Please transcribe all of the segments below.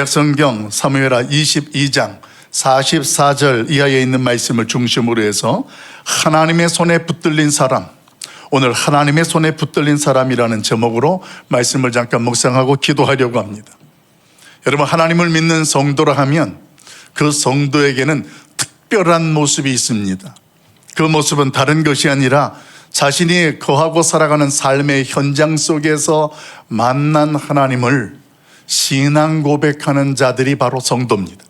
성경 사무엘하 22장 44절 이하에 있는 말씀을 중심으로 해서 하나님의 손에 붙들린 사람, 오늘 하나님의 손에 붙들린 사람이라는 제목으로 말씀을 잠깐 묵상하고 기도하려고 합니다. 여러분, 하나님을 믿는 성도라 하면 그 성도에게는 특별한 모습이 있습니다. 그 모습은 다른 것이 아니라 자신이 거하고 살아가는 삶의 현장 속에서 만난 하나님을 신앙 고백하는 자들이 바로 성도입니다.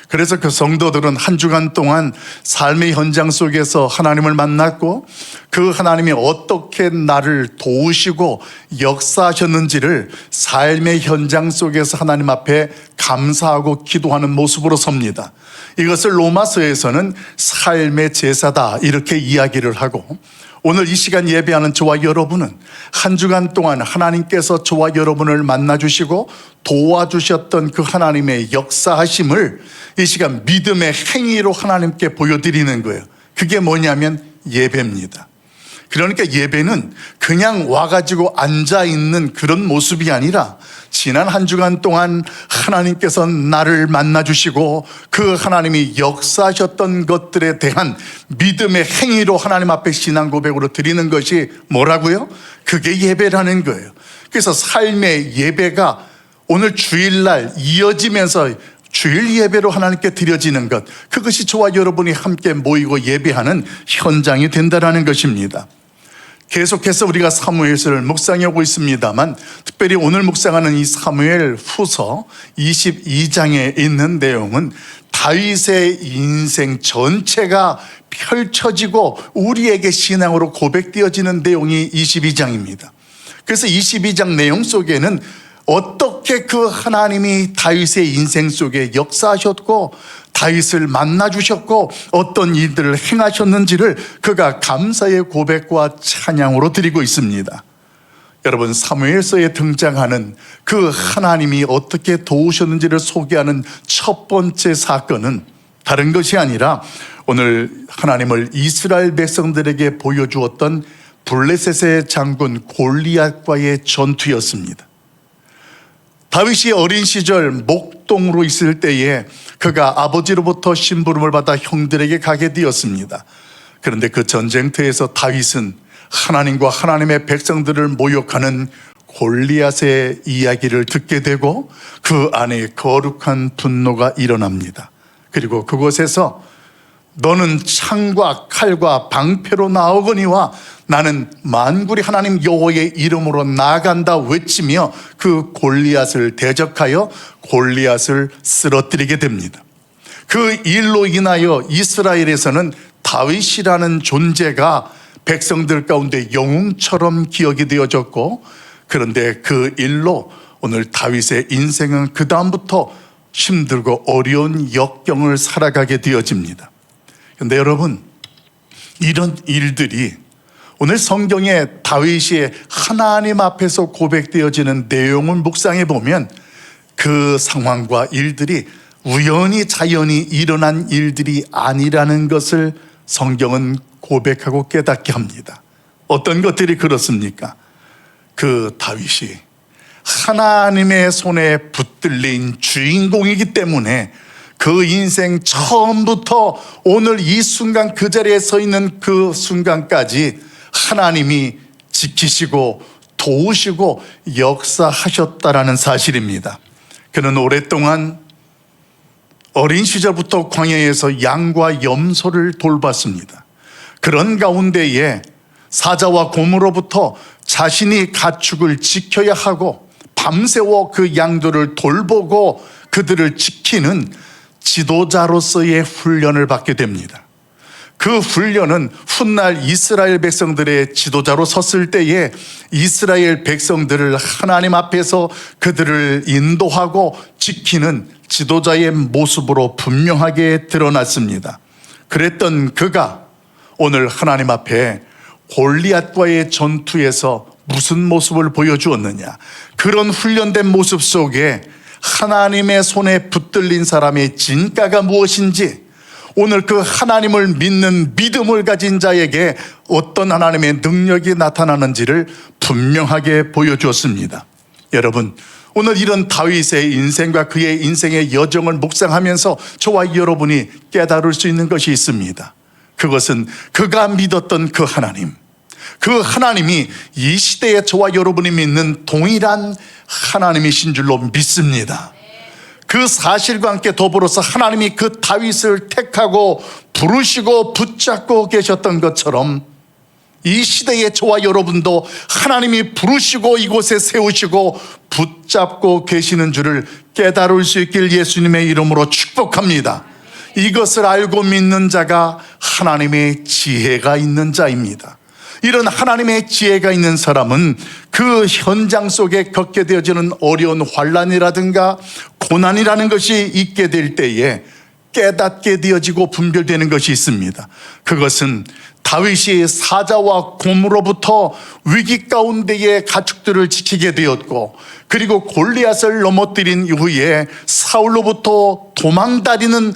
그래서 그 성도들은 한 주간 동안 삶의 현장 속에서 하나님을 만났고 그 하나님이 어떻게 나를 도우시고 역사하셨는지를 삶의 현장 속에서 하나님 앞에 감사하고 기도하는 모습으로 섭니다. 이것을 로마서에서는 삶의 제사다 이렇게 이야기를 하고, 오늘 이 시간 예배하는 저와 여러분은 한 주간 동안 하나님께서 저와 여러분을 만나주시고 도와주셨던 그 하나님의 역사하심을 이 시간 믿음의 행위로 하나님께 보여드리는 거예요. 그게 뭐냐면 예배입니다. 그러니까 예배는 그냥 와가지고 앉아있는 그런 모습이 아니라 지난 한 주간 동안 하나님께서 나를 만나주시고 그 하나님이 역사하셨던 것들에 대한 믿음의 행위로 하나님 앞에 신앙 고백으로 드리는 것이 뭐라고요? 그게 예배라는 거예요. 그래서 삶의 예배가 오늘 주일날 이어지면서 주일 예배로 하나님께 드려지는 것, 그것이 저와 여러분이 함께 모이고 예배하는 현장이 된다는 것입니다. 계속해서 우리가 사무엘서를 묵상하고 있습니다만, 특별히 오늘 묵상하는 이 사무엘 후서 22장에 있는 내용은 다윗의 인생 전체가 펼쳐지고 우리에게 신앙으로 고백되어지는 내용이 22장입니다. 그래서 22장 내용 속에는 어떻게 그 하나님이 다윗의 인생 속에 역사하셨고 다윗을 만나주셨고 어떤 일들을 행하셨는지를 그가 감사의 고백과 찬양으로 드리고 있습니다. 여러분, 사무엘서에 등장하는 그 하나님이 어떻게 도우셨는지를 소개하는 첫 번째 사건은 다른 것이 아니라 오늘 하나님을 이스라엘 백성들에게 보여주었던 블레셋의 장군 골리앗과의 전투였습니다. 다윗이 어린 시절 목동으로 있을 때에 그가 아버지로부터 심부름을 받아 형들에게 가게 되었습니다. 그런데 그 전쟁터에서 다윗은 하나님과 하나님의 백성들을 모욕하는 골리앗의 이야기를 듣게 되고 그 안에 거룩한 분노가 일어납니다. 그리고 그곳에서 너는 창과 칼과 방패로 나오거니와 나는 만군의 하나님 여호와의 이름으로 나아간다 외치며 그 골리앗을 대적하여 골리앗을 쓰러뜨리게 됩니다. 그 일로 인하여 이스라엘에서는 다윗이라는 존재가 백성들 가운데 영웅처럼 기억이 되어졌고, 그런데 그 일로 오늘 다윗의 인생은 그 다음부터 힘들고 어려운 역경을 살아가게 되어집니다. 그런데 여러분, 이런 일들이 오늘 성경에 다윗이 하나님 앞에서 고백되어지는 내용을 묵상해 보면 그 상황과 일들이 우연히 자연히 일어난 일들이 아니라는 것을 성경은 고백하고 깨닫게 합니다. 어떤 것들이 그렇습니까? 그 다윗이 하나님의 손에 붙들린 주인공이기 때문에 그 인생 처음부터 오늘 이 순간 그 자리에 서 있는 그 순간까지 하나님이 지키시고 도우시고 역사하셨다라는 사실입니다. 그는 오랫동안 어린 시절부터 광야에서 양과 염소를 돌봤습니다. 그런 가운데에 사자와 곰으로부터 자신이 가축을 지켜야 하고 밤새워 그 양들을 돌보고 그들을 지키는 지도자로서의 훈련을 받게 됩니다. 그 훈련은 훗날 이스라엘 백성들의 지도자로 섰을 때에 이스라엘 백성들을 하나님 앞에서 그들을 인도하고 지키는 지도자의 모습으로 분명하게 드러났습니다. 그랬던 그가 오늘 하나님 앞에 골리앗과의 전투에서 무슨 모습을 보여주었느냐, 그런 훈련된 모습 속에 하나님의 손에 붙들린 사람의 진가가 무엇인지, 오늘 그 하나님을 믿는 믿음을 가진 자에게 어떤 하나님의 능력이 나타나는지를 분명하게 보여주었습니다. 여러분, 오늘 이런 다윗의 인생과 그의 인생의 여정을 묵상하면서 저와 여러분이 깨달을 수 있는 것이 있습니다. 그것은 그가 믿었던 그 하나님, 그 하나님이 이 시대에 저와 여러분이 믿는 동일한 하나님이신 줄로 믿습니다. 그 사실과 함께 더불어서 하나님이 그 다윗을 택하고 부르시고 붙잡고 계셨던 것처럼 이 시대의 저와 여러분도 하나님이 부르시고 이곳에 세우시고 붙잡고 계시는 줄을 깨달을 수 있길 예수님의 이름으로 축복합니다. 이것을 알고 믿는 자가 하나님의 지혜가 있는 자입니다. 이런 하나님의 지혜가 있는 사람은 그 현장 속에 겪게 되어지는 어려운 환난이라든가 고난이라는 것이 있게 될 때에 깨닫게 되어지고 분별되는 것이 있습니다. 그것은 다윗이 사자와 곰으로부터 위기 가운데에 가축들을 지키게 되었고, 그리고 골리앗을 넘어뜨린 이후에 사울로부터 도망다니는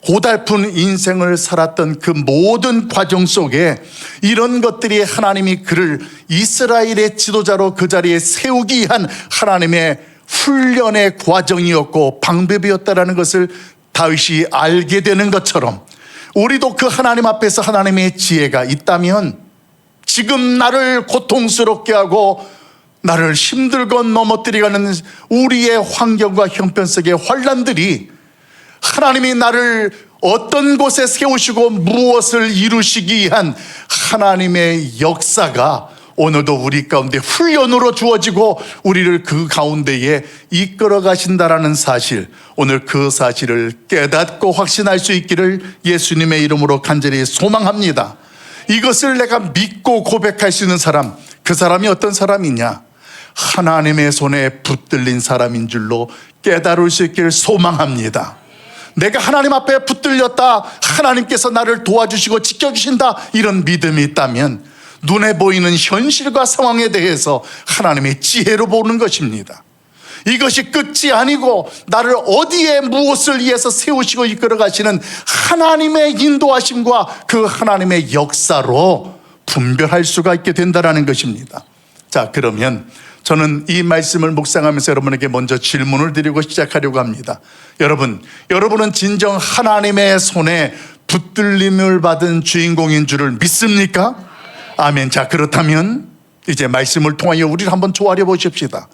고달픈 인생을 살았던 그 모든 과정 속에 이런 것들이 하나님이 그를 이스라엘의 지도자로 그 자리에 세우기 위한 하나님의 훈련의 과정이었고 방법이었다라는 것을 다윗이 알게 되는 것처럼, 우리도 그 하나님 앞에서 하나님의 지혜가 있다면 지금 나를 고통스럽게 하고 나를 힘들고 넘어뜨리가는 우리의 환경과 형편 속의 환난들이 하나님이 나를 어떤 곳에 세우시고 무엇을 이루시기 위한 하나님의 역사가 오늘도 우리 가운데 훈련으로 주어지고 우리를 그 가운데에 이끌어 가신다라는 사실, 오늘 그 사실을 깨닫고 확신할 수 있기를 예수님의 이름으로 간절히 소망합니다. 이것을 내가 믿고 고백할 수 있는 사람, 그 사람이 어떤 사람이냐? 하나님의 손에 붙들린 사람인 줄로 깨달을 수 있기를 소망합니다. 내가 하나님 앞에 붙들렸다, 하나님께서 나를 도와주시고 지켜주신다, 이런 믿음이 있다면 눈에 보이는 현실과 상황에 대해서 하나님의 지혜로 보는 것입니다. 이것이 끝이 아니고 나를 어디에 무엇을 위해서 세우시고 이끌어 가시는 하나님의 인도하심과 그 하나님의 역사로 분별할 수가 있게 된다는 것입니다. 자, 그러면 저는 이 말씀을 묵상하면서 여러분에게 먼저 질문을 드리고 시작하려고 합니다. 여러분은 진정 하나님의 손에 붙들림을 받은 주인공인 줄을 믿습니까? 아멘. 자, 그렇다면 이제 말씀을 통하여 우리를 한번 조아려 보십시다.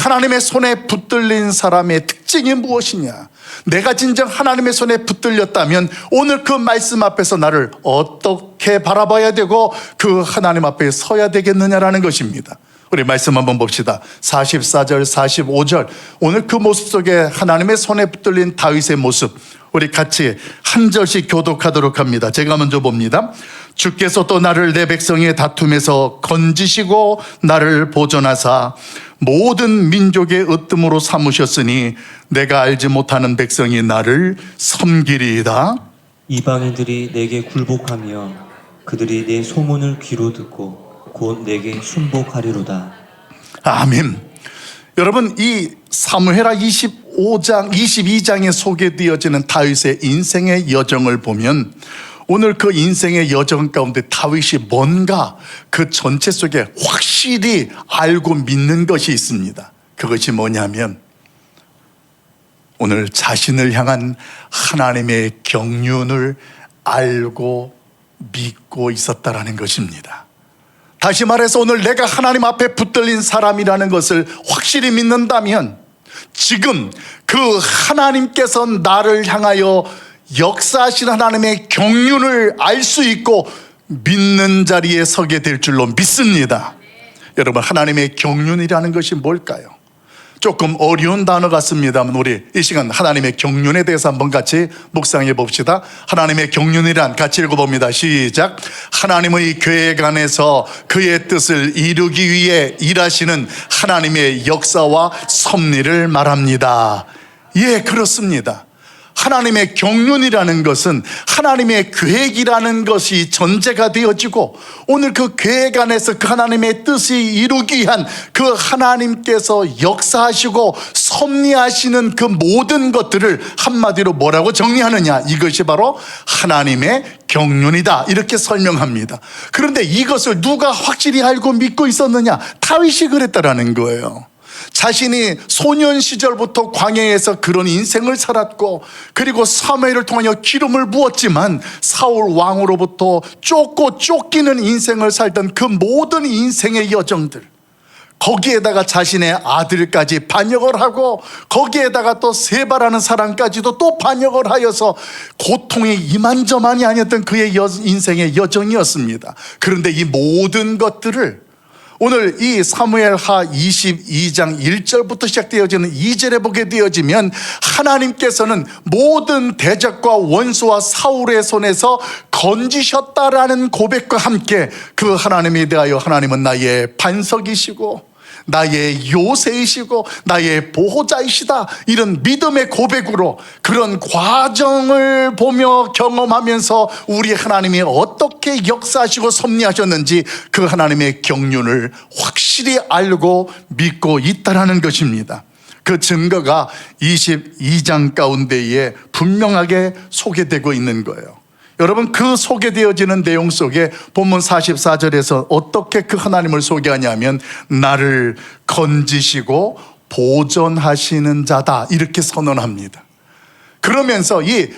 하나님의 손에 붙들린 사람의 특징이 무엇이냐? 내가 진정 하나님의 손에 붙들렸다면 오늘 그 말씀 앞에서 나를 어떻게 바라봐야 되고 그 하나님 앞에 서야 되겠느냐라는 것입니다. 우리 말씀 한번 봅시다. 44절, 45절. 오늘 그 모습 속에 하나님의 손에 붙들린 다윗의 모습, 우리 같이 한 절씩 교독하도록 합니다. 제가 먼저 봅니다. 주께서 또 나를 내 백성의 다툼에서 건지시고 나를 보존하사 모든 민족의 으뜸으로 삼으셨으니 내가 알지 못하는 백성이 나를 섬기리이다. 이방인들이 내게 굴복하며 그들이 내 소문을 귀로 듣고 곧 내게 순복하리로다. 아멘. 여러분, 이 사무엘하 25장, 22장에 소개되어지는 다윗의 인생의 여정을 보면 오늘 그 인생의 여정 가운데 다윗이 뭔가 그 전체 속에 확실히 알고 믿는 것이 있습니다. 그것이 뭐냐면 오늘 자신을 향한 하나님의 경륜을 알고 믿고 있었다라는 것입니다. 다시 말해서 오늘 내가 하나님 앞에 붙들린 사람이라는 것을 확실히 믿는다면 지금 그 하나님께서 나를 향하여 역사하신 하나님의 경륜을 알 수 있고 믿는 자리에 서게 될 줄로 믿습니다. 여러분, 하나님의 경륜이라는 것이 뭘까요? 조금 어려운 단어 같습니다만 우리 이 시간 하나님의 경륜에 대해서 한번 같이 묵상해 봅시다. 하나님의 경륜이란 같이 읽어봅니다. 시작. 하나님의 계획 안에서 그의 뜻을 이루기 위해 일하시는 하나님의 역사와 섭리를 말합니다. 예, 그렇습니다. 하나님의 경륜이라는 것은 하나님의 계획이라는 것이 전제가 되어지고 오늘 그 계획 안에서 그 하나님의 뜻이 이루기 위한 그 하나님께서 역사하시고 섭리하시는 그 모든 것들을 한마디로 뭐라고 정리하느냐? 이것이 바로 하나님의 경륜이다, 이렇게 설명합니다. 그런데 이것을 누가 확실히 알고 믿고 있었느냐? 다윗이 그랬다라는 거예요. 자신이 소년 시절부터 광야에서 그런 인생을 살았고, 그리고 사무엘을 통하여 기름을 부었지만 사울 왕으로부터 쫓고 쫓기는 인생을 살던 그 모든 인생의 여정들, 거기에다가 자신의 아들까지 반역을 하고, 거기에다가 또 세바라는 사람까지도 또 반역을 하여서 고통이 이만저만이 아니었던 그의 인생의 여정이었습니다. 그런데 이 모든 것들을 오늘 이 사무엘하 22장 1절부터 시작되어지는 2절에 보게 되어지면, 하나님께서는 모든 대적과 원수와 사울의 손에서 건지셨다라는 고백과 함께 그 하나님에 대하여 하나님은 나의 반석이시고 나의 요새이시고 나의 보호자이시다, 이런 믿음의 고백으로 그런 과정을 보며 경험하면서 우리 하나님이 어떻게 역사하시고 섭리하셨는지 그 하나님의 경륜을 확실히 알고 믿고 있다라는 것입니다. 그 증거가 22장 가운데에 분명하게 소개되고 있는 거예요. 여러분, 그 소개되어지는 내용 속에 본문 44절에서 어떻게 그 하나님을 소개하냐면, 나를 건지시고 보존하시는 자다, 이렇게 선언합니다. 그러면서 이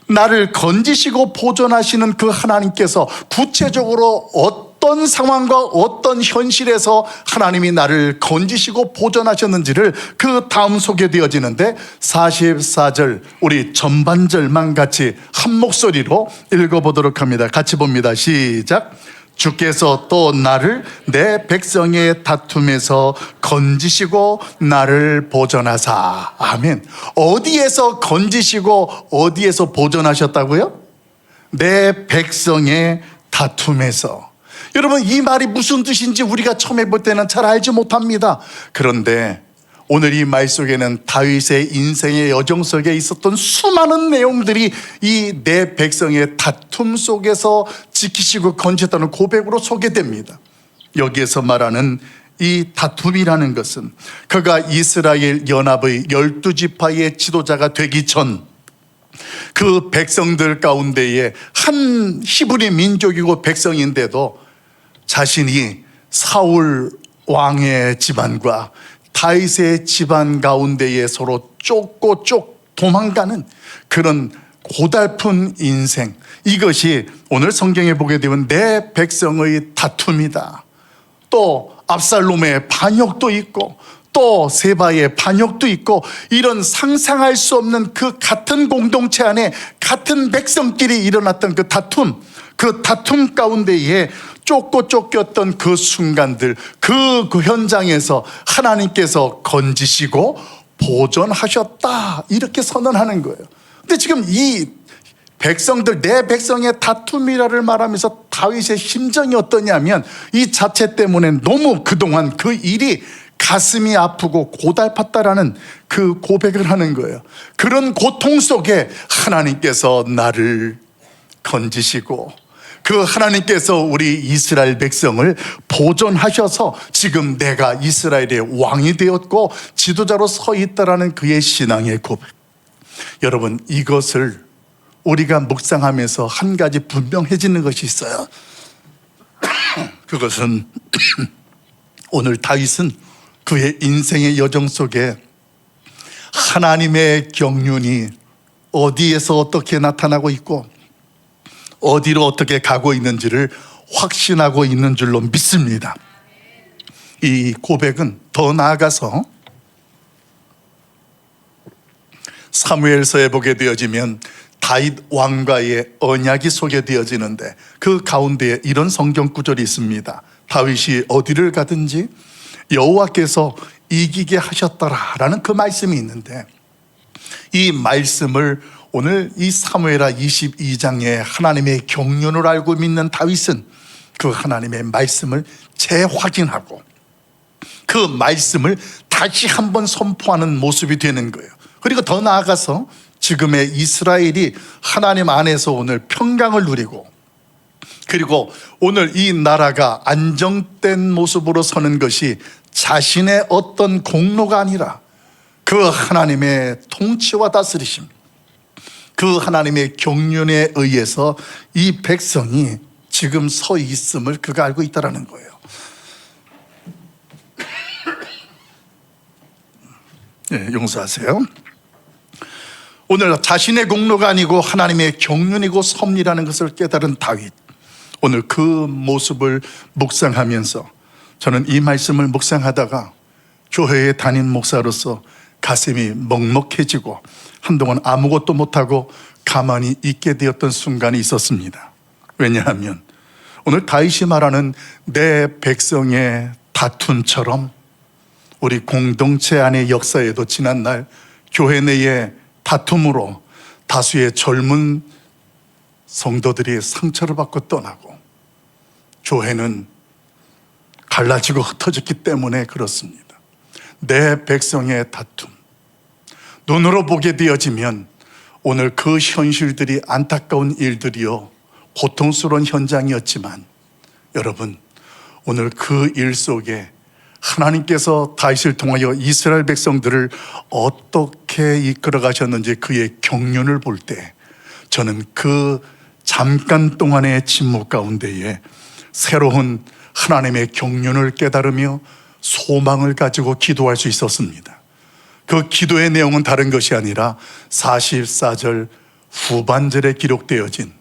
나를 건지시고 보존하시는 그 하나님께서 구체적으로 어떤 상황과 어떤 현실에서 하나님이 나를 건지시고 보존하셨는지를 그 다음 소개되어지는데, 44절 우리 전반절만 같이 한 목소리로 읽어보도록 합니다. 같이 봅니다. 시작. 주께서 또 나를 내 백성의 다툼에서 건지시고 나를 보존하사. 아멘. 어디에서 건지시고 어디에서 보존하셨다고요? 내 백성의 다툼에서. 여러분, 이 말이 무슨 뜻인지 우리가 처음에 볼 때는 잘 알지 못합니다. 그런데 오늘 이 말 속에는 다윗의 인생의 여정 속에 있었던 수많은 내용들이 이 내 백성의 다툼 속에서 지키시고 건지셨다는 고백으로 소개됩니다. 여기에서 말하는 이 다툼이라는 것은 그가 이스라엘 연합의 12지파의 지도자가 되기 전 그 백성들 가운데에 한 히브리 민족이고 백성인데도 자신이 사울 왕의 집안과 다윗의 집안 가운데에 서로 쫓고 도망가는 그런 고달픈 인생, 이것이 오늘 성경에 보게 되면 내 백성의 다툼이다. 또 압살롬의 반역도 있고 또 세바의 반역도 있고, 이런 상상할 수 없는 그 같은 공동체 안에 같은 백성끼리 일어났던 그 다툼 가운데에 쫓고 쫓겼던 그 순간들, 그 현장에서 하나님께서 건지시고 보존하셨다, 이렇게 선언하는 거예요. 근데 지금 이 백성들, 내 백성의 다툼이라를 말하면서 다윗의 심정이 어떠냐면, 이 자체 때문에 너무 그동안 그 일이 가슴이 아프고 고달팠다라는 그 고백을 하는 거예요. 그런 고통 속에 하나님께서 나를 건지시고, 그 하나님께서 우리 이스라엘 백성을 보존하셔서 지금 내가 이스라엘의 왕이 되었고 지도자로 서 있다라는 그의 신앙의 고백. 여러분, 이것을 우리가 묵상하면서 한 가지 분명해지는 것이 있어요. 그것은 오늘 다윗은 그의 인생의 여정 속에 하나님의 경륜이 어디에서 어떻게 나타나고 있고 어디로 어떻게 가고 있는지를 확신하고 있는 줄로 믿습니다. 이 고백은 더 나아가서 사무엘서에 보게 되어지면 다윗 왕과의 언약이 소개되어지는데, 그 가운데에 이런 성경 구절이 있습니다. 다윗이 어디를 가든지 여호와께서 이기게 하셨더라라는 그 말씀이 있는데, 이 말씀을 오늘 이 사무엘하 22장에 하나님의 경륜을 알고 믿는 다윗은 그 하나님의 말씀을 재확인하고 그 말씀을 다시 한번 선포하는 모습이 되는 거예요. 그리고 더 나아가서 지금의 이스라엘이 하나님 안에서 오늘 평강을 누리고, 그리고 오늘 이 나라가 안정된 모습으로 서는 것이 자신의 어떤 공로가 아니라 그 하나님의 통치와 다스리심, 그 하나님의 경륜에 의해서 이 백성이 지금 서 있음을 그가 알고 있다는 거예요. 용서하세요. 오늘 자신의 공로가 아니고 하나님의 경륜이고 섭리라는 것을 깨달은 다윗, 오늘 그 모습을 묵상하면서 저는 이 말씀을 묵상하다가 교회에 담임 목사로서 가슴이 먹먹해지고 한동안 아무것도 못하고 가만히 있게 되었던 순간이 있었습니다. 왜냐하면 오늘 다윗이 말하는 내 백성의 다툼처럼 우리 공동체 안의 역사에도 지난날 교회 내의 다툼으로 다수의 젊은 성도들이 상처를 받고 떠나고 교회는 갈라지고 흩어졌기 때문에 그렇습니다. 내 백성의 다툼, 눈으로 보게 되어지면 오늘 그 현실들이 안타까운 일들이요, 고통스러운 현장이었지만 여러분, 오늘 그 일 속에 하나님께서 다윗을 통하여 이스라엘 백성들을 어떻게 이끌어 가셨는지 그의 경륜을 볼 때 저는 그 잠깐 동안의 침묵 가운데에 새로운 하나님의 경륜을 깨달으며 소망을 가지고 기도할 수 있었습니다. 그 기도의 내용은 다른 것이 아니라 44절 후반절에 기록되어진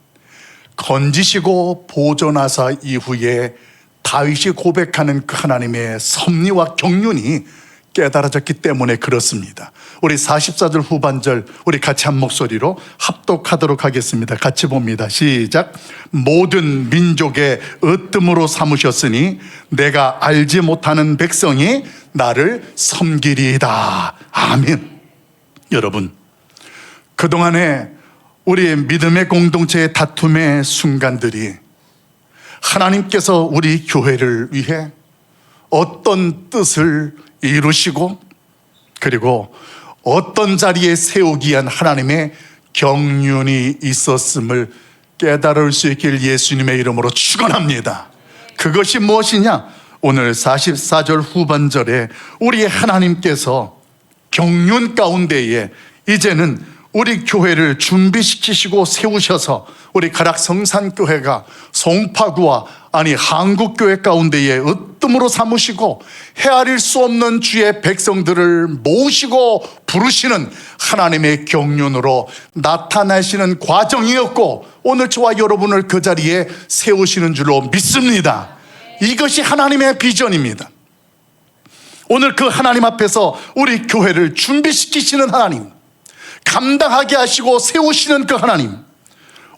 건지시고 보존하사 이후에 다윗이 고백하는 그 하나님의 섭리와 경륜이 깨달아졌기 때문에 그렇습니다. 우리 44절 후반절 우리 같이 한 목소리로 합독하도록 하겠습니다. 같이 봅니다. 시작. 모든 민족의 으뜸으로 삼으셨으니 내가 알지 못하는 백성이 나를 섬기리이다. 아멘. 여러분, 그동안에 우리의 믿음의 공동체의 다툼의 순간들이 하나님께서 우리 교회를 위해 어떤 뜻을 이루시고 그리고 어떤 자리에 세우기 위한 하나님의 경륜이 있었음을 깨달을 수 있길 예수님의 이름으로 축원합니다. 그것이 무엇이냐? 오늘 44절 후반절에 우리 하나님께서 경륜 가운데에 이제는 우리 교회를 준비시키시고 세우셔서 우리 가락성산교회가 송파구와 한국교회 가운데에 으뜸으로 삼으시고 헤아릴 수 없는 주의 백성들을 모으시고 부르시는 하나님의 경륜으로 나타나시는 과정이었고 오늘 저와 여러분을 그 자리에 세우시는 줄로 믿습니다. 이것이 하나님의 비전입니다. 오늘 그 하나님 앞에서 우리 교회를 준비시키시는 하나님, 감당하게 하시고 세우시는 그 하나님,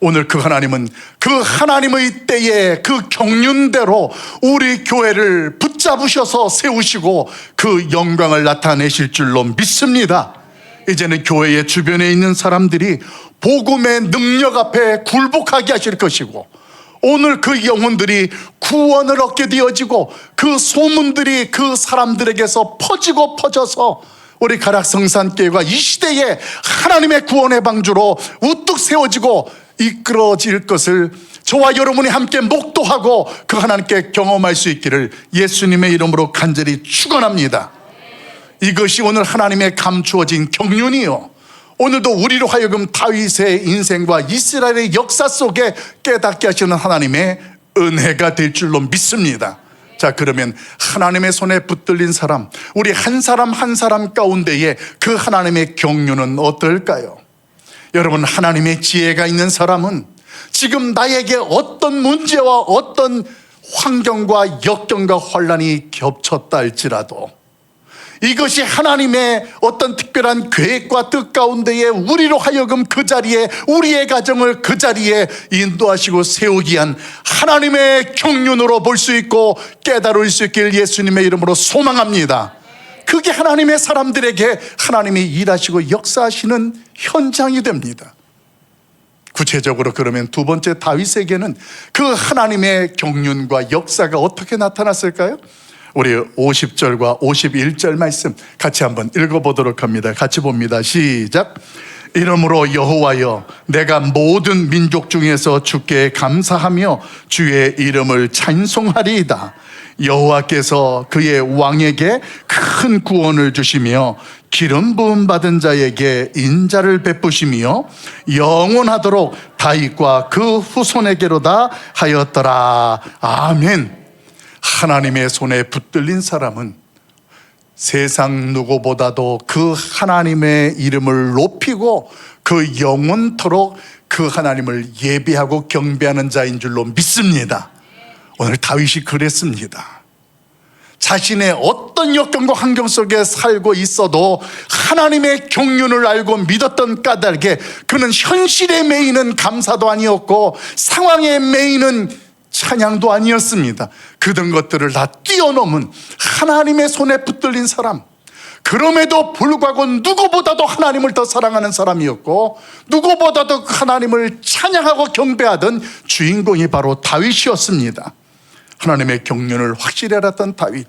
오늘 그 하나님은 그 하나님의 때에 그 경륜대로 우리 교회를 붙잡으셔서 세우시고 그 영광을 나타내실 줄로 믿습니다. 이제는 교회의 주변에 있는 사람들이 복음의 능력 앞에 굴복하게 하실 것이고 오늘 그 영혼들이 구원을 얻게 되어지고 그 소문들이 그 사람들에게서 퍼지고 퍼져서 우리 가락성산교회가 이 시대에 하나님의 구원의 방주로 우뚝 세워지고 이끌어질 것을 저와 여러분이 함께 목도하고 그 하나님께 경험할 수 있기를 예수님의 이름으로 간절히 축원합니다. 이것이 오늘 하나님의 감추어진 경륜이요, 오늘도 우리로 하여금 다윗의 인생과 이스라엘의 역사 속에 깨닫게 하시는 하나님의 은혜가 될 줄로 믿습니다. 자, 그러면 하나님의 손에 붙들린 사람, 우리 한 사람 한 사람 가운데에 그 하나님의 경륜은 어떨까요? 여러분, 하나님의 지혜가 있는 사람은 지금 나에게 어떤 문제와 어떤 환경과 역경과 환란이 겹쳤다 할지라도 이것이 하나님의 어떤 특별한 계획과 뜻 가운데에 우리로 하여금 그 자리에 우리의 가정을 그 자리에 인도하시고 세우기 위한 하나님의 경륜으로 볼 수 있고 깨달을 수 있길 예수님의 이름으로 소망합니다. 그게 하나님의 사람들에게 하나님이 일하시고 역사하시는 현장이 됩니다. 구체적으로 그러면 두 번째 다윗에게는 그 하나님의 경륜과 역사가 어떻게 나타났을까요? 우리 50절과 51절 말씀 같이 한번 읽어보도록 합니다. 같이 봅니다. 시작. 이러므로 여호와여, 내가 모든 민족 중에서 주께 감사하며 주의 이름을 찬송하리이다. 여호와께서 그의 왕에게 큰 구원을 주시며 기름 부음 받은 자에게 인자를 베푸시며 영원하도록 다윗과 그 후손에게로다 하였더라. 아멘. 하나님의 손에 붙들린 사람은 세상 누구보다도 그 하나님의 이름을 높이고 그 영원토록 그 하나님을 예배하고 경배하는 자인 줄로 믿습니다. 오늘 다윗이 그랬습니다. 자신의 어떤 역경과 환경 속에 살고 있어도 하나님의 경륜을 알고 믿었던 까닭에 그는 현실에 매이는 감사도 아니었고 상황에 매이는 찬양도 아니었습니다. 그런 것들을 다 뛰어넘은 하나님의 손에 붙들린 사람, 그럼에도 불구하고 누구보다도 하나님을 더 사랑하는 사람이었고 누구보다도 하나님을 찬양하고 경배하던 주인공이 바로 다윗이었습니다. 하나님의 경륜을 확실히 알았던 다윗,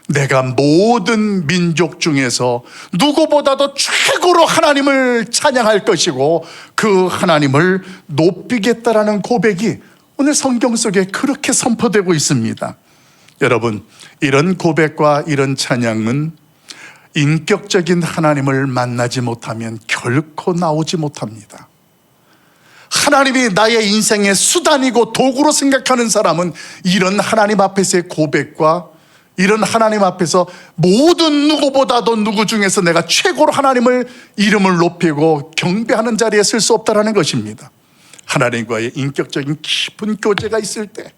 내가 모든 민족 중에서 누구보다도 최고로 하나님을 찬양할 것이고 그 하나님을 높이겠다라는 고백이 오늘 성경 속에 그렇게 선포되고 있습니다. 여러분, 이런 고백과 이런 찬양은 인격적인 하나님을 만나지 못하면 결코 나오지 못합니다. 하나님이 나의 인생의 수단이고 도구로 생각하는 사람은 이런 하나님 앞에서의 고백과 이런 하나님 앞에서 모든 누구보다도 누구 중에서 내가 최고로 하나님을 이름을 높이고 경배하는 자리에 설 수 없다는 것입니다. 하나님과의 인격적인 깊은 교제가 있을 때,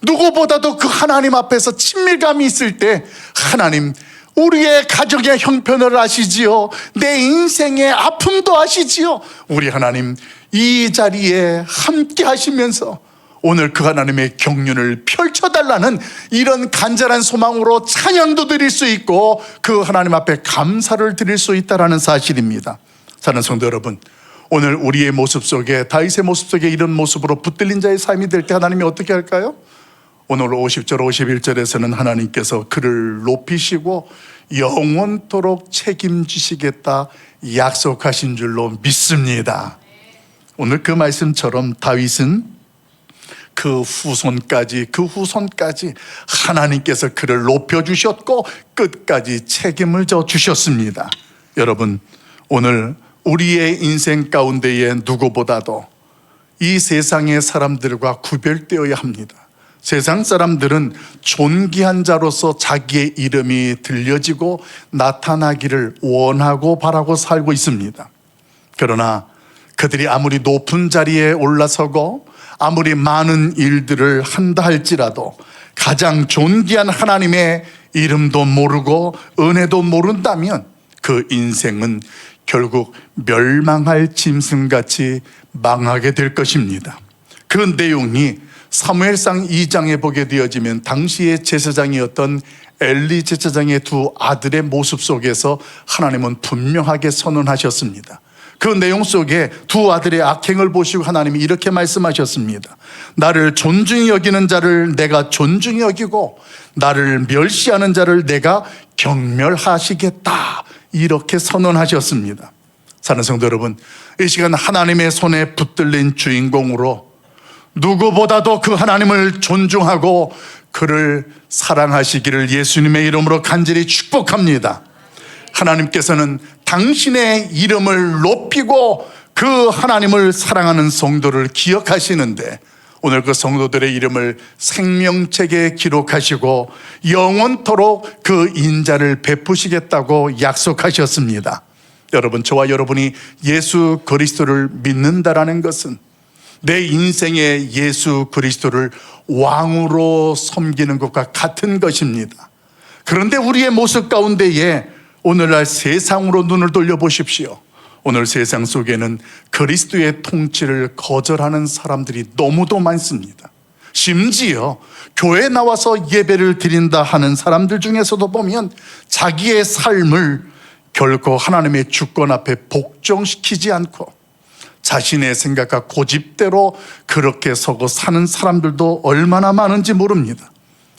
누구보다도 그 하나님 앞에서 친밀감이 있을 때, 하나님, 우리의 가정의 형편을 아시지요. 내 인생의 아픔도 아시지요. 우리 하나님, 이 자리에 함께 하시면서 오늘 그 하나님의 경륜을 펼쳐달라는 이런 간절한 소망으로 찬양도 드릴 수 있고 그 하나님 앞에 감사를 드릴 수 있다는 사실입니다. 사랑하는 성도 여러분, 오늘 우리의 모습 속에, 다윗의 모습 속에 이런 모습으로 붙들린 자의 삶이 될 때 하나님이 어떻게 할까요? 오늘 50절 51절에서는 하나님께서 그를 높이시고 영원토록 책임지시겠다 약속하신 줄로 믿습니다. 오늘 그 말씀처럼 다윗은 그 후손까지 하나님께서 그를 높여주셨고 끝까지 책임을 져 주셨습니다. 여러분, 오늘 우리의 인생 가운데에 누구보다도 이 세상의 사람들과 구별되어야 합니다. 세상 사람들은 존귀한 자로서 자기의 이름이 들려지고 나타나기를 원하고 바라고 살고 있습니다. 그러나 그들이 아무리 높은 자리에 올라서고 아무리 많은 일들을 한다 할지라도 가장 존귀한 하나님의 이름도 모르고 은혜도 모른다면 그 인생은 결국 멸망할 짐승같이 망하게 될 것입니다. 그 내용이 사무엘상 2장에 보게 되어지면 당시의 제사장이었던 엘리 제사장의 두 아들의 모습 속에서 하나님은 분명하게 선언하셨습니다. 그 내용 속에 두 아들의 악행을 보시고 하나님이 이렇게 말씀하셨습니다. 나를 존중히 여기는 자를 내가 존중히 여기고 나를 멸시하는 자를 내가 경멸하시겠다, 이렇게 선언하셨습니다. 사랑하는 성도 여러분, 이 시간 하나님의 손에 붙들린 주인공으로 누구보다도 그 하나님을 존중하고 그를 사랑하시기를 예수님의 이름으로 간절히 축복합니다. 하나님께서는 당신의 이름을 높이고 그 하나님을 사랑하는 성도를 기억하시는데 오늘 그 성도들의 이름을 생명책에 기록하시고 영원토록 그 인자를 베푸시겠다고 약속하셨습니다. 여러분, 저와 여러분이 예수 그리스도를 믿는다라는 것은 내 인생의 예수 그리스도를 왕으로 섬기는 것과 같은 것입니다. 그런데 우리의 모습 가운데에 오늘날 세상으로 눈을 돌려보십시오. 오늘 세상 속에는 그리스도의 통치를 거절하는 사람들이 너무도 많습니다. 심지어 교회에 나와서 예배를 드린다 하는 사람들 중에서도 보면 자기의 삶을 결코 하나님의 주권 앞에 복종시키지 않고 자신의 생각과 고집대로 그렇게 서고 사는 사람들도 얼마나 많은지 모릅니다.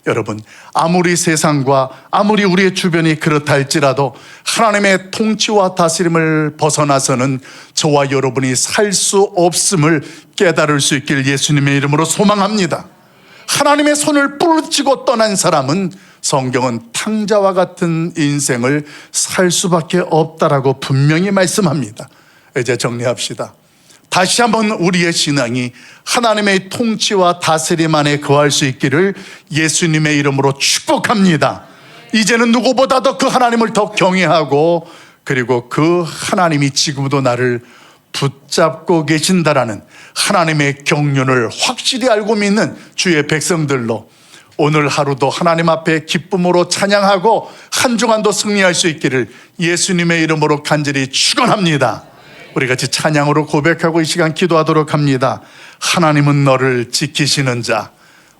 여러분, 아무리 세상과 아무리 우리의 주변이 그렇다 할지라도 하나님의 통치와 다스림을 벗어나서는 저와 여러분이 살 수 없음을 깨달을 수 있길 예수님의 이름으로 소망합니다. 하나님의 손을 부르치고 떠난 사람은 성경은 탕자와 같은 인생을 살 수밖에 없다라고 분명히 말씀합니다. 이제 정리합시다. 다시 한번 우리의 신앙이 하나님의 통치와 다스림 안에 거할 수 있기를 예수님의 이름으로 축복합니다. 이제는 누구보다도 그 하나님을 더 경외하고, 그리고 그 하나님이 지금도 나를 붙잡고 계신다라는 하나님의 경륜을 확실히 알고 믿는 주의 백성들로 오늘 하루도 하나님 앞에 기쁨으로 찬양하고 한 주간도 승리할 수 있기를 예수님의 이름으로 간절히 축원합니다. 우리 같이 찬양으로 고백하고 이 시간 기도하도록 합니다. 하나님은 너를 지키시는 자.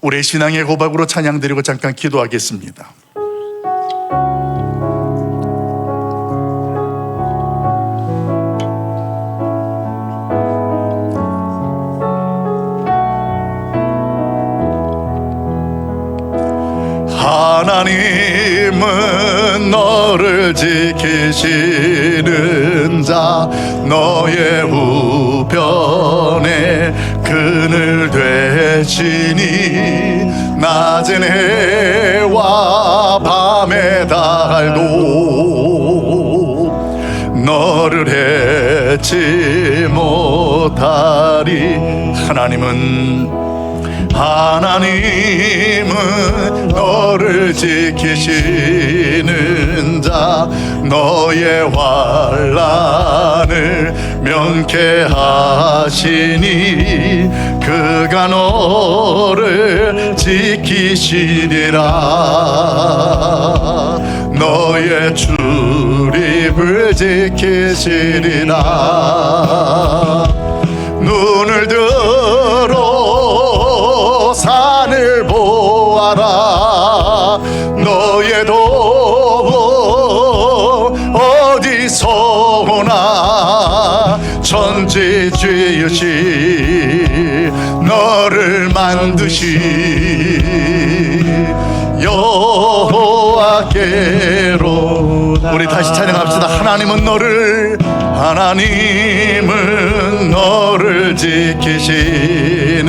우리의 신앙의 고백으로 찬양 드리고 잠깐 기도하겠습니다. 하나님은 너를 지키시는 자, 너의 우편에 그늘 되시니 낮은 해와 밤의 달도 너를 해치 못하리. 하나님은 너를 지키시는 자, 너의 환난을 면케하시니 그가 너를 지키시리라. 너의 출입을 지키시리라. 눈을 들어 산을 보아라. 너의 도움 어디서 오나. 천지 지으시 너를 만드시 여호와께로. 우리 다시 찬양합시다. 하나님은 너를 지키시는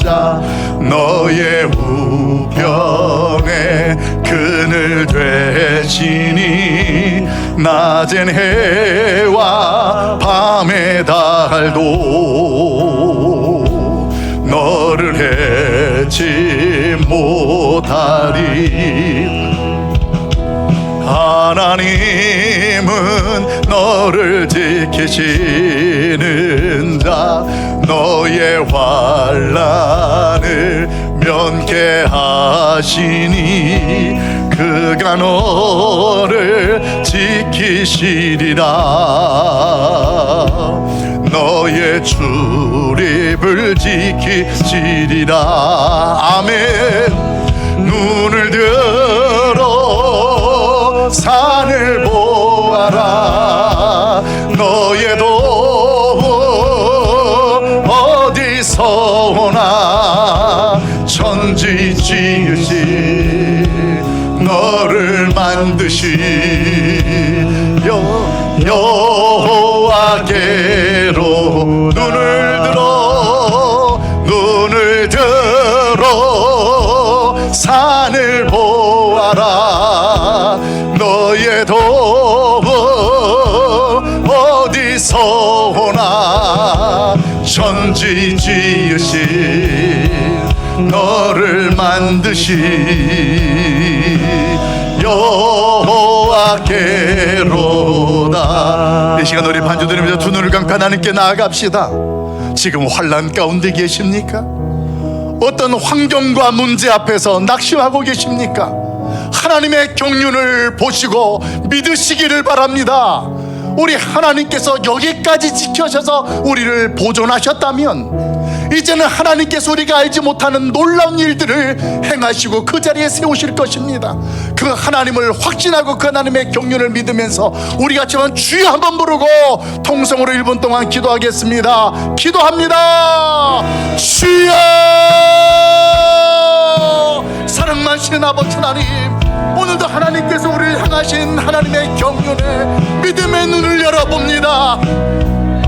자, 너의 우편에 그늘 되시니 낮은 해와 밤의 달도 너를 해치 못하리. 하나님은 너를 지키시는 자, 너의 환난을 면케하시니 그가 너를 지키시리라. 너의 출입을 지키시리라. 아멘. 눈을 들어 산을 보아라. 너의 도움 어디서 오나. 천지 지으시 너를 만드시 여호와께로. 눈을 들어 산을 보아라. 너의 도움 어디서 오나. 천지 지으신 너를 만드시 여호와께로다. 이 시간 우리 반주 드리면서 두 눈을 감고 하나님께 나아갑시다. 지금 환난 가운데 계십니까? 어떤 환경과 문제 앞에서 낙심하고 계십니까? 하나님의 경륜을 보시고 믿으시기를 바랍니다. 우리 하나님께서 여기까지 지켜셔서 우리를 보존하셨다면 이제는 하나님께서 우리가 알지 못하는 놀라운 일들을 행하시고 그 자리에 세우실 것입니다. 그 하나님을 확신하고 그 하나님의 경륜을 믿으면서 우리 같이 한번 주여 한번 부르고 통성으로 1분 동안 기도하겠습니다. 기도합니다. 주여! 사랑 많으신 아버지 하나님, 오늘도 하나님께서 우리를 향하신 하나님의 경륜에 믿음의 눈을 열어봅니다.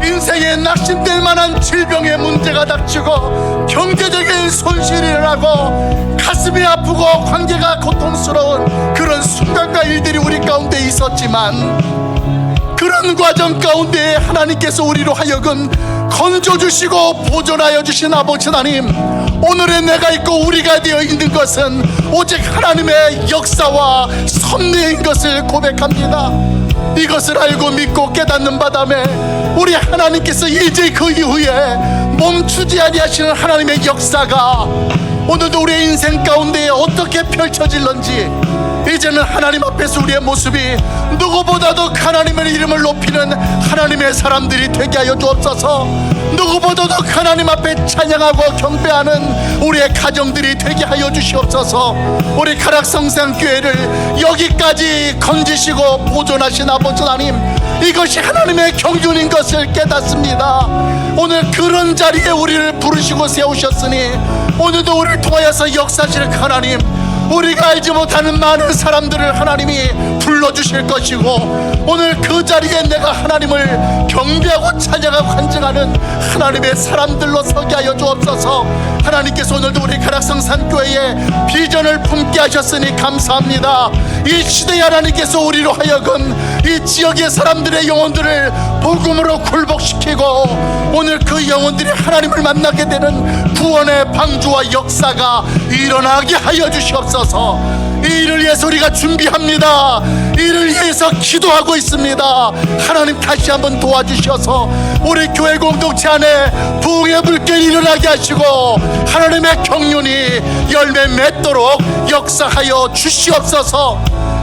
인생에 낙심될 만한 질병의 문제가 닥치고 경제적인 손실이 일어나고 가슴이 아프고 관계가 고통스러운 그런 순간과 일들이 우리 가운데 있었지만 그런 과정 가운데 하나님께서 우리로 하여금 건져주시고 보존하여 주신 아버지 하나님, 오늘의 내가 있고 우리가 되어 있는 것은 오직 하나님의 역사와 섭리인 것을 고백합니다. 이것을 알고 믿고 깨닫는 바람에 우리 하나님께서 이제 그 이후에 멈추지 아니하시는 하나님의 역사가 오늘도 우리의 인생 가운데 어떻게 펼쳐질런지, 이제는 하나님 앞에서 우리의 모습이 누구보다도 하나님의 이름을 높이는 하나님의 사람들이 되게 하여 주옵소서. 누구보다도 하나님 앞에 찬양하고 경배하는 우리의 가정들이 되게 하여 주시옵소서. 우리 가락성산교회를 여기까지 건지시고 보존하신 아버지 하나님, 이것이 하나님의 경륜인 것을 깨닫습니다. 오늘 그런 자리에 우리를 부르시고 세우셨으니 오늘도 우리를 통하여서 역사하실 하나님, 우리가 알지 못하는 많은 사람들을 하나님이 불러주실 것이고, 오늘 그 자리에 내가 하나님을 경배하고 찬양하고 간증하는 하나님의 사람들로 서게 하여 주옵소서. 하나님께서 오늘도 우리 가락성산교회에 비전을 품게 하셨으니 감사합니다. 이 시대에 하나님께서 우리로 하여금 이 지역의 사람들의 영혼들을 복음으로 굴복시키고, 오늘 그 영혼들이 하나님을 만나게 되는 구원의 방주와 역사가 일어나게 하여 주시옵소서. 이 일을 위해서 우리가 준비합니다. 이를 위해서 기도하고 있습니다. 하나님 다시 한번 도와주셔서 우리 교회 공동체 안에 부흥의 불길이 일어나게 하시고 하나님의 경륜이 열매 맺도록 역사하여 주시옵소서.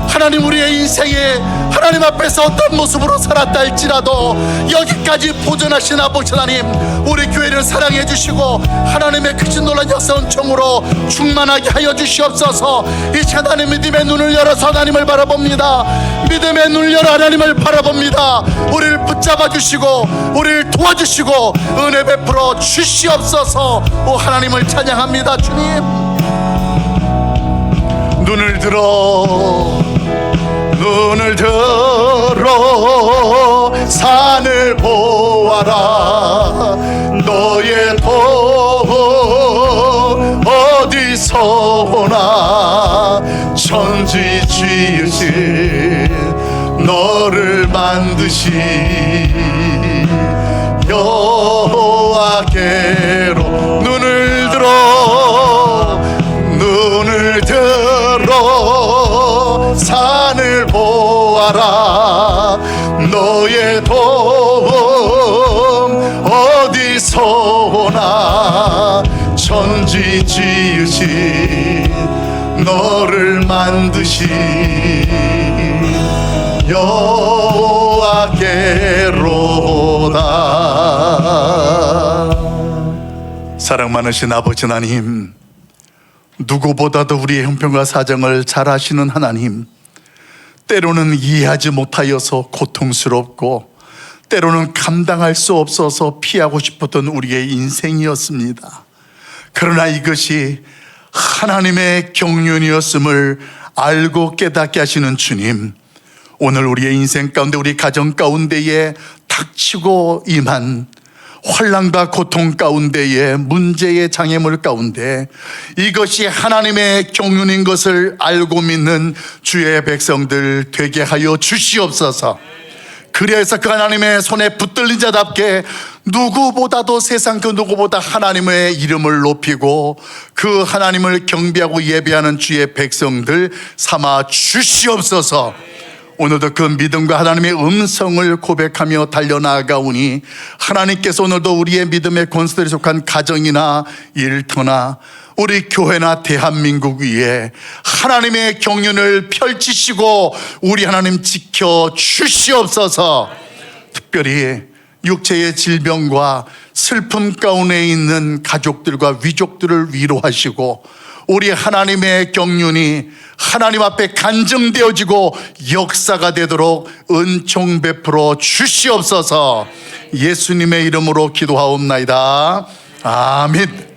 하나님, 우리의 인생에 하나님 앞에서 어떤 모습으로 살았다 할지라도 여기까지 보존하신 아버지 하나님, 우리 교회를 사랑해 주시고 하나님의 크신 놀란 역사 은총으로 충만하게 하여 주시옵소서. 이 하나님 믿음의 눈을 열어서 하나님을 바라봅니다. 믿음의 눈을 열어 하나님을 바라봅니다. 우리를 붙잡아 주시고 우리를 도와주시고 은혜 베풀어 주시옵소서. 오 하나님을 찬양합니다. 주님, 눈을 들어 산을 보아라. 너의 도움 어디서 오나. 천지 지으신 너를 만드신 여호와께로 눈을 들어 산을 보아라. 너의 도움 어디서 오나. 천지 지으신 너를 만드신 여호와께로다. 사랑 많으신 아버지 하나님, 누구보다도 우리의 형편과 사정을 잘 아시는 하나님, 때로는 이해하지 못하여서 고통스럽고 때로는 감당할 수 없어서 피하고 싶었던 우리의 인생이었습니다. 그러나 이것이 하나님의 경륜이었음을 알고 깨닫게 하시는 주님, 오늘 우리의 인생 가운데, 우리 가정 가운데에 닥치고 임한 환난과 고통 가운데에, 문제의 장애물 가운데 이것이 하나님의 경륜인 것을 알고 믿는 주의 백성들 되게 하여 주시옵소서. 그래서 그 하나님의 손에 붙들린 자답게 누구보다도, 세상 그 누구보다 하나님의 이름을 높이고 그 하나님을 경배하고 예배하는 주의 백성들 삼아 주시옵소서. 오늘도 그 믿음과 하나님의 음성을 고백하며 달려나가오니 하나님께서 오늘도 우리의 믿음의 권세들에 속한 가정이나 일터나 우리 교회나 대한민국 위에 하나님의 경륜을 펼치시고 우리 하나님 지켜 주시옵소서. 특별히 육체의 질병과 슬픔 가운데 있는 가족들과 위족들을 위로하시고 우리 하나님의 경륜이 하나님 앞에 간증되어지고 역사가 되도록 은총 베풀어 주시옵소서. 예수님의 이름으로 기도하옵나이다. 아멘.